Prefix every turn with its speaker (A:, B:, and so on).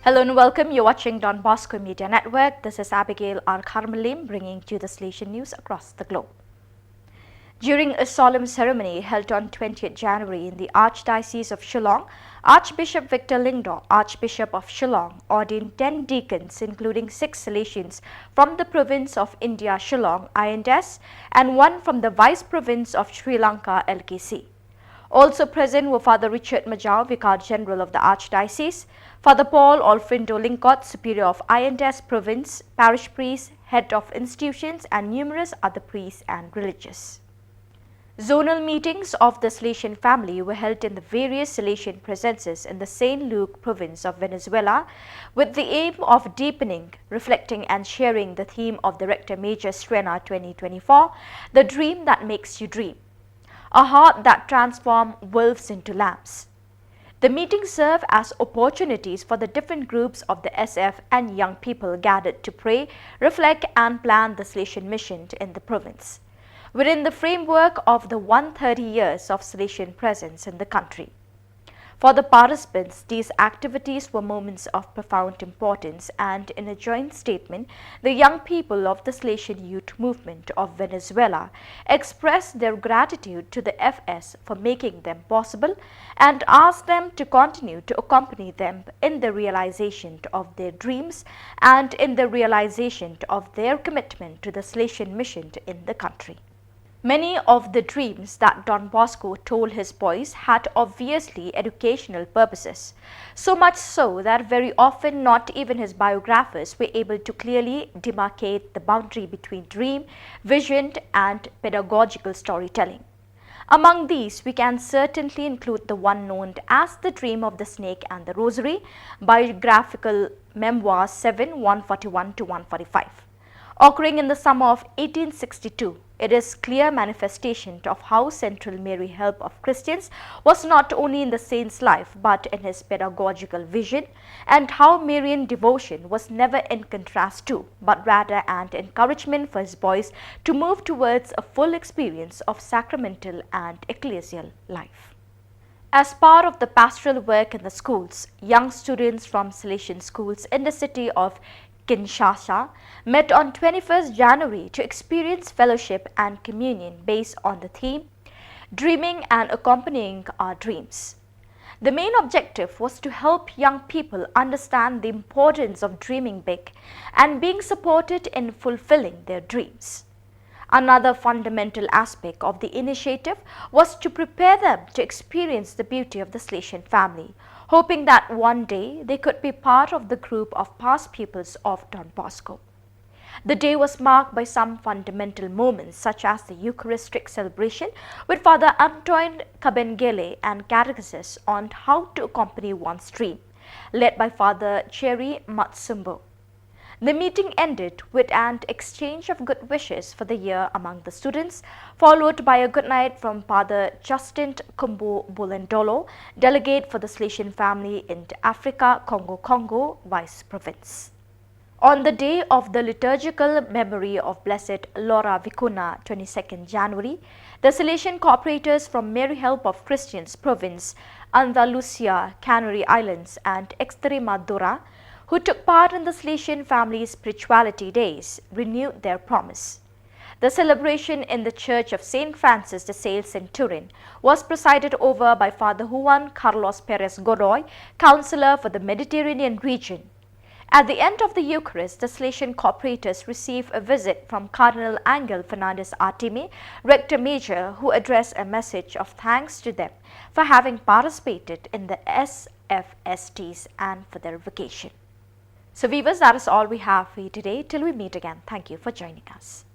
A: Hello and welcome. You're watching Don Bosco Media Network. This is Abigail R. Carmelim bringing you the Salesian news across the globe. During a solemn ceremony held on 20th January in the Archdiocese of Shillong, Archbishop Victor Lingdo, Archbishop of Shillong, ordained 10 deacons including 6 Salesians from the province of India Shillong INS and 1 from the Vice Province of Sri Lanka LKC. Also present were Father Richard Majau, Vicar General of the Archdiocese, Father Paul Alfredo Lincott, Superior of INS Province, Parish Priest, Head of Institutions and numerous other priests and religious. Zonal meetings of the Salesian family were held in the various Salesian presences in the St. Luke province of Venezuela with the aim of deepening, reflecting and sharing the theme of the Rector Major Strena 2024, The Dream That Makes You Dream. A heart that transforms wolves into lambs. The meetings serve as opportunities for the different groups of the SF and young people gathered to pray, reflect and plan the Salesian mission in the province, within the framework of the 130 years of Salesian presence in the country. For the participants, these activities were moments of profound importance, and in a joint statement, the young people of the Salesian Youth Movement of Venezuela expressed their gratitude to the FS for making them possible and asked them to continue to accompany them in the realization of their dreams and in the realization of their commitment to the Salesian mission in the country. Many of the dreams that Don Bosco told his boys had obviously educational purposes, so much so that very often not even his biographers were able to clearly demarcate the boundary between dream, vision and pedagogical storytelling. Among these, we can certainly include the one known as The Dream of the Snake and the Rosary, biographical memoir 7, 141 to 145. Occurring in the summer of 1862, it is clear manifestation of how central Mary help of Christians was not only in the saint's life but in his pedagogical vision, and how Marian devotion was never in contrast to but rather an encouragement for his boys to move towards a full experience of sacramental and ecclesial life. As part of the pastoral work in the schools, young students from Salesian schools in the city of Kinshasa met on 21st January to experience fellowship and communion based on the theme, Dreaming and Accompanying Our Dreams. The main objective was to help young people understand the importance of dreaming big and being supported in fulfilling their dreams. Another fundamental aspect of the initiative was to prepare them to experience the beauty of the Salesian family, hoping that one day they could be part of the group of past pupils of Don Bosco. The day was marked by some fundamental moments such as the Eucharistic celebration with Father Antoine Kabengele and catechesis on how to accompany one's dream, led by Father Cherry Matsumbo. The meeting ended with an exchange of good wishes for the year among the students, followed by a good night from Father Justin Khubor Bulendolo, delegate for the Salesian family in Africa, Congo, Vice Province. On the day of the liturgical memory of Blessed Laura Vicuna, 22nd January, the Salesian cooperators from Mary Help of Christians Province, Andalusia, Canary Islands and Extremadura, who took part in the Salesian family spirituality days, renewed their promise. The celebration in the Church of St. Francis de Sales in Turin was presided over by Father Juan Carlos Perez Godoy, Counselor for the Mediterranean region. At the end of the Eucharist, the Salesian cooperators received a visit from Cardinal Angel Fernandez Artime, Rector Major, who addressed a message of thanks to them for having participated in the SFSTs and for their vocation. So viewers, that is all we have for you today. Till we meet again, thank you for joining us.